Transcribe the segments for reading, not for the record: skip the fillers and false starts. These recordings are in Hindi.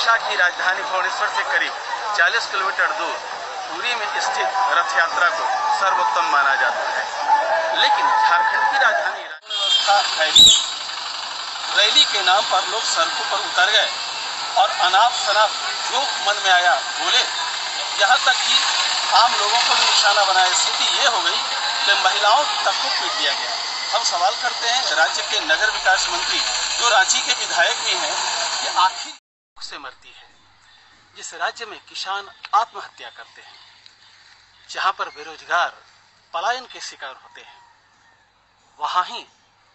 ओडिशा की राजधानी भुवनेश्वर से करीब 40 किलोमीटर दूर पुरी में स्थित रथ यात्रा को सर्वोत्तम माना जाता है। लेकिन झारखंड की राजधानी व्यवस्था रैली के नाम पर लोग सड़कों पर उतर गए और अनाप शनाप जो मन में आया बोले। यहाँ तक कि आम लोगों को भी निशाना बनाया। स्थिति ये हो गई कि महिलाओं तक को पीट दिया गया। हम सवाल करते हैं राज्य के नगर विकास मंत्री, जो रांची के विधायक भी हैं, कि आखिर से मरती है जिस राज्य में किसान आत्महत्या करते हैं, जहां पर बेरोजगार पलायन के शिकार होते हैं, वहां ही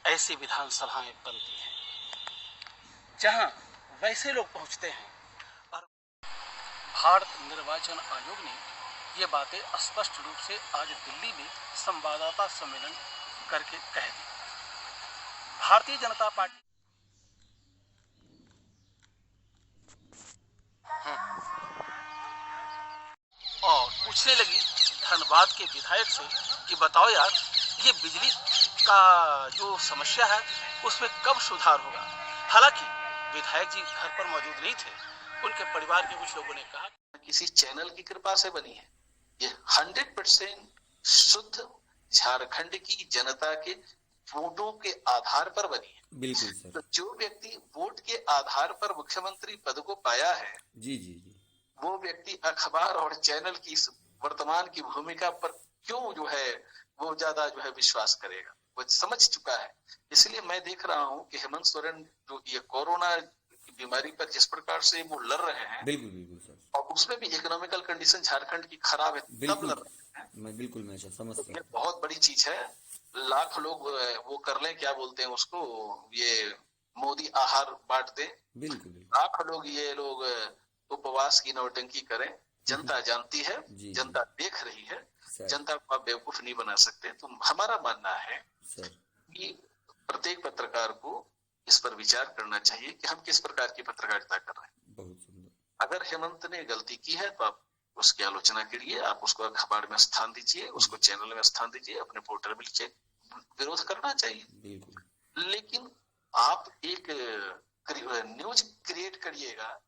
ऐसी विधान सभाएं बनती हैं जहां वैसे लोग पहुंचते हैं। और भारत निर्वाचन आयोग ने ये बातें स्पष्ट रूप से आज दिल्ली में संवाददाता सम्मेलन करके कह दी। भारतीय जनता पार्टी और पूछने लगी धनबाद के विधायक से कि बताओ यार, ये बिजली का जो समस्या है उसमें कब सुधार होगा। हालांकि विधायक जी घर पर मौजूद नहीं थे। उनके परिवार के कुछ लोगों ने कहा किसी चैनल की कृपा से बनी है। ये 100% शुद्ध झारखंड की जनता के वोटों के आधार पर बनी है। बिल्कुल सर। तो जो व्यक्ति वोट के आधार पर मुख्यमंत्री पद को पाया है, जी जी जी, वो व्यक्ति अखबार और चैनल की वर्तमान की भूमिका पर क्यों जो है वो ज्यादा जो है विश्वास करेगा। वो समझ चुका है। इसलिए मैं देख रहा हूँ कि हेमंत सोरेन जो ये कोरोना की बीमारी पर जिस प्रकार से वो लड़ रहे हैं, बिल्कुल बिल्कुल सर, और उसमें भी इकोनॉमिकल कंडीशन झारखंड की खराब है, तब लड़ रहे हैं। मैं समझता हूँ। ये बहुत बड़ी चीज है। लाख लोग वो कर लें, क्या बोलते हैं उसको, ये मोदी आहार बांट दे। बिल्कुल लाख लोग ये लोग उपवास की नौटंकी करें। जनता जानती है, जनता देख रही है। जनता को आप बेवकूफ नहीं बना सकते। तो हमारा मानना है कि प्रत्येक पत्रकार को इस पर विचार करना चाहिए कि हम किस प्रकार की पत्रकारिता कर रहे हैं। बहुत सुंदर। अगर हेमंत ने गलती की है तो आप उसकी आलोचना करिए, आप उसको अखबार में स्थान दीजिए, उसको चैनल में स्थान दीजिए, अपने पोर्टल में लिखिए। विरोध करना चाहिए, लेकिन आप एक न्यूज क्रिएट करिएगा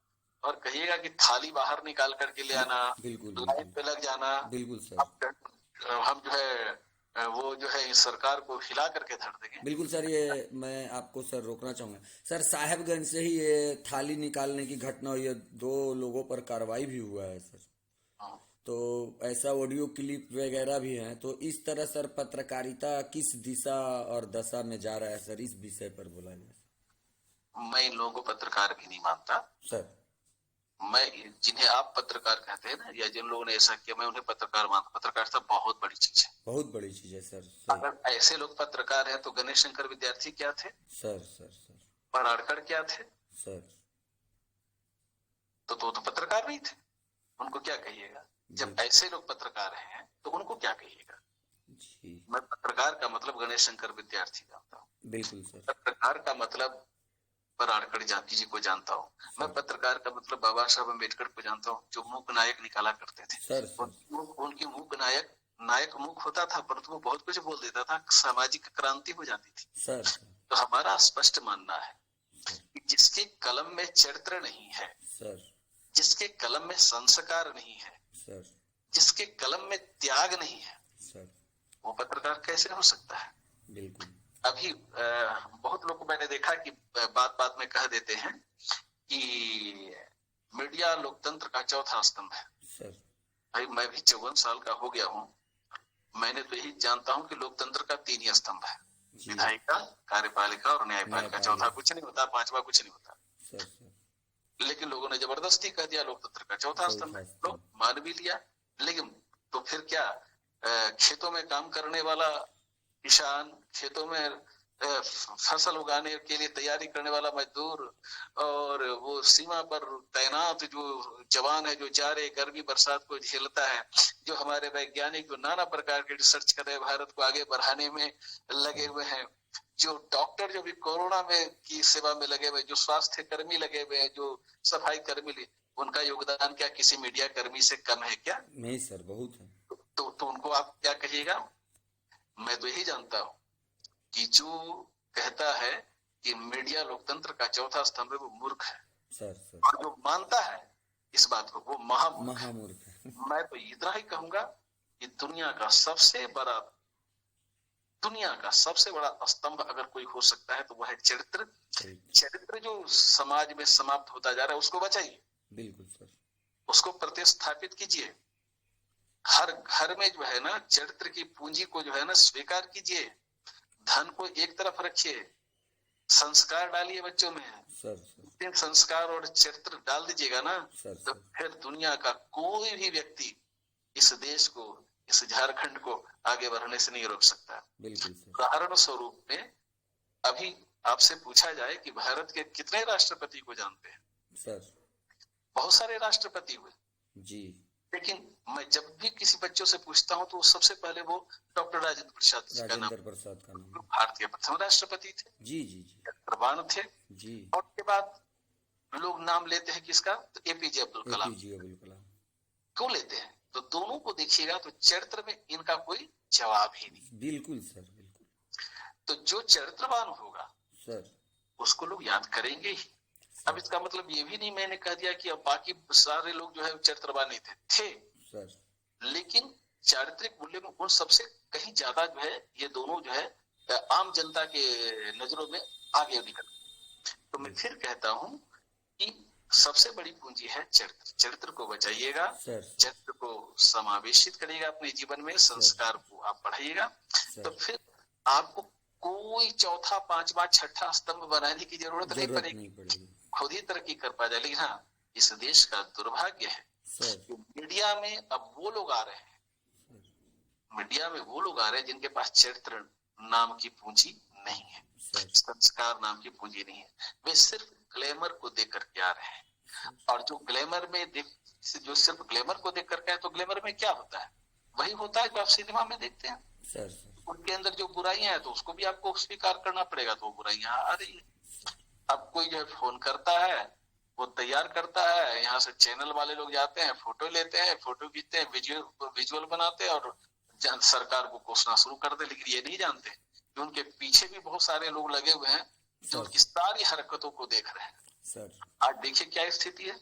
और कहिएगा कि थाली बाहर निकाल करके ले आना, लाइन पे लग जाना। बिल्कुल सर, हम जो है वो जो है इस सरकार को हिला करके धर देंगे। बिल्कुल सर। ये मैं आपको सर रोकना चाहूंगा सर। साहेबगंज से ही ये थाली निकालने की घटना हुई है, 2 लोगों पर कार्रवाई भी हुआ है सर। तो ऐसा ऑडियो क्लिप वगैरह भी है। तो इस तरह सर पत्रकारिता किस दिशा और दशा में जा रहा है सर, इस विषय पर बोला जाए। मैं इन लोगों को पत्रकार भी नहीं मानता सर। मैं जिन्हें आप पत्रकार कहते हैं ना, या जिन लोगों ने ऐसा किया, मैं उन्हें पत्रकार मानता। पत्रकारिता बहुत बड़ी चीज है, बहुत बड़ी चीज है सर। अगर ऐसे लोग पत्रकार हैं तो गणेश शंकर विद्यार्थी क्या थे सर? सर पराड़कर क्या थे सर? तो पत्रकार नहीं थे। उनको क्या कहिएगा? जब ऐसे लोग पत्रकार हैं तो उनको क्या कहिएगा? मैं पत्रकार का मतलब गणेश शंकर विद्यार्थी जानता हूँ। बिल्कुल सर। पत्रकार का मतलब पराड़कर जी को जानता हूँ। मैं पत्रकार का मतलब बाबा साहब अम्बेडकर को जानता हूँ, जो मूक नायक निकाला करते थे सर। उनकी मूक नायक मूक होता था, परंतु वो बहुत कुछ बोल देता था, सामाजिक क्रांति हो जाती थी सर। तो हमारा स्पष्ट मानना है कि जिसके कलम में चरित्र नहीं है सर, जिसके कलम में संस्कार नहीं है सर, जिसके कलम में त्याग नहीं है सर, वो पत्रकार कैसे हो सकता है? बिल्कुल। अभी बहुत लोग को मैंने देखा कि बात में कह देते हैं कि मीडिया लोकतंत्र का चौथा स्तंभ है। सर, भाई मैं भी 54 साल का हो गया हूँ। मैंने तो यही जानता हूँ कि लोकतंत्र का 3 ही स्तंभ है, विधायिका, कार्यपालिका और न्यायपालिका। चौथा कुछ नहीं होता, 5वां कुछ नहीं होता। सर। लेकिन लोगों ने जबरदस्ती कह दिया लोकतंत्र का चौथा स्तंभ है। लोग मान भी लिया, लेकिन तो फिर क्या, खेतों में काम करने वाला किसान, खेतों में फसल उगाने के लिए तैयारी करने वाला मजदूर, और वो सीमा पर तैनात जो जवान है, जो जाड़े गर्मी बरसात को झेलता है, जो हमारे वैज्ञानिक जो नाना प्रकार के रिसर्च कर रहे हैं, भारत को आगे बढ़ाने में लगे हुए हैं, जो डॉक्टर जो भी कोरोना में की सेवा में लगे हुए, जो स्वास्थ्य कर्मी लगे हुए हैं, जो सफाई कर्मी, उनका योगदान क्या किसी मीडिया कर्मी से कम है क्या? नहीं सर, बहुत है। तो उनको आप क्या कहिएगा? मैं तो यही जानता हूँ कि जो कहता है कि मीडिया लोकतंत्र का चौथा स्तंभ है, वो मूर्ख है। सर सर और जो मानता है इस बात को वो महामूर्ख है। महामूर्ख है। मैं तो इतना ही कहूंगा कि दुनिया का सबसे बड़ा स्तंभ अगर कोई हो सकता है तो वह है चरित्र। चरित्र जो समाज में समाप्त होता जा रहा है उसको बचाइए, बिल्कुल सर, उसको प्रतिस्थापित कीजिए। हर घर में जो है ना चरित्र की पूंजी को जो है ना स्वीकार कीजिए। धन को एक तरफ रखिए, संस्कार डालिए बच्चों में। सर संस्कार और चरित्र डाल दीजिएगा ना तो फिर दुनिया का कोई भी व्यक्ति इस देश को, इस झारखंड को आगे बढ़ने से नहीं रोक सकता। बिल्कुल सर। उदाहरण स्वरूप में अभी आपसे पूछा जाए कि भारत के कितने राष्ट्रपति को जानते हैं? सर बहुत सारे राष्ट्रपति हुए जी, लेकिन मैं जब भी किसी बच्चों से पूछता हूँ तो सबसे पहले वो डॉक्टर राजेंद्र प्रसाद का नाम भारत के प्रथम राष्ट्रपति थे। जी जी जी, प्रवान थे जी। और उसके बाद लोग नाम लेते हैं किसका? तो एपीजे अब्दुल कलाम। क्यों लेते हैं? तो दोनों को देखिएगा तो चरित्र में इनका कोई जवाब ही नहीं। बिल्कुल सर, बिल्कुल। तो जो चरित्रवान होगा सर उसको लोग याद करेंगे ही। अब इसका मतलब ये भी नहीं मैंने कह दिया कि अब बाकी सारे लोग जो है चरित्रवान नहीं थे सर, लेकिन चारित्रिक मूल्य में उन सबसे कहीं ज्यादा जो है ये दोनों जो है आम जनता के नजरों में आगे निकल। तो मैं फिर कहता हूँ कि सबसे बड़ी पूंजी है चरित्र। चरित्र को बचाइएगा, चरित्र को समावेशित करिएगा अपने जीवन में, संस्कार को आप बढ़ाइएगा तो फिर आपको कोई चौथा, पांचवा, छठा स्तंभ बनाने की जरूरत नहीं पड़ेगी। खुद ही तरक्की कर पा जाए। लेकिन हाँ, इस देश का दुर्भाग्य है कि मीडिया में अब वो लोग आ रहे हैं, मीडिया में वो लोग आ रहे हैं जिनके पास चरित्र नाम की पूंजी नहीं है, संस्कार नाम की पूंजी नहीं है। वे सिर्फ ग्लैमर को देख करके आ रहे हैं और जो सिर्फ ग्लैमर को देख करके आए तो ग्लैमर में क्या होता है? वही होता है जो आप सिनेमा में देखते हैं। उनके अंदर जो बुराइयां हैं तो उसको भी आपको स्वीकार करना पड़ेगा, तो बुराइयां आ रही है। अब कोई जो फोन करता है, वो तैयार करता है, यहाँ से चैनल वाले लोग जाते हैं, फोटो लेते हैं, फोटो खींचते हैं, विजुअल बनाते हैं और सरकार को कोसना शुरू कर दे। लेकिन ये नहीं जानते कि उनके पीछे भी बहुत सारे लोग लगे हुए हैं जो उनकी सारी हरकतों को देख रहे हैं। आज देखिए क्या स्थिति है।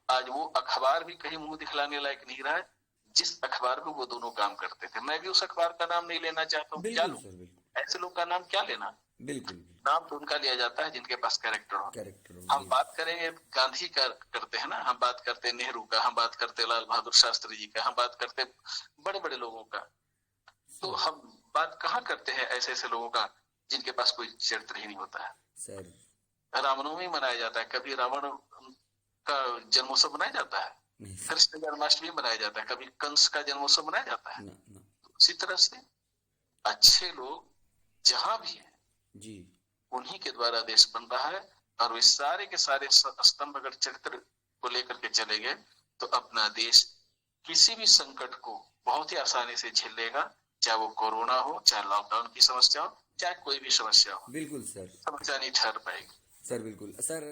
आज वो अखबार भी कहीं मुंह दिखलाने लायक नहीं रहा है जिस अखबार में वो दोनों काम करते थे। मैं भी उस अखबार का नाम नहीं लेना चाहता हूँ, क्या लूं? ऐसे लोग का नाम क्या लेना? बिल्कुल, नाम तो उनका लिया जाता है जिनके पास कैरेक्टर हो। हम बात करेंगे गांधी का करते हैं ना, हम बात करते हैं नेहरू का, हम बात करते लाल बहादुर शास्त्री जी का, हम बात करते बड़े बड़े लोगों का। तो हम बात कहाँ करते हैं ऐसे ऐसे लोगों का जिनके पास कोई चरित्र ही नहीं होता है। सर रामनवमी मनाया जाता है, कभी रावण का जन्मोत्सव मनाया जाता है, कृष्ण जन्माष्टमी मनाया जाता है, कभी कंस का जन्मोत्सव मनाया जाता है। उसी तरह से अच्छे लोग जहां भी हैं जी, उन्हीं के द्वारा देश बन रहा है और वे सारे के सारे स्तंभ अगर चरित्र को लेकर के चले गए तो अपना देश किसी भी संकट को बहुत ही आसानी से झेल लेगा, चाहे वो कोरोना हो, चाहे लॉकडाउन की समस्या हो, चाहे कोई भी समस्या हो। बिल्कुल सर, समस्या नहीं ठहर पाएगी। सर बिल्कुल सर।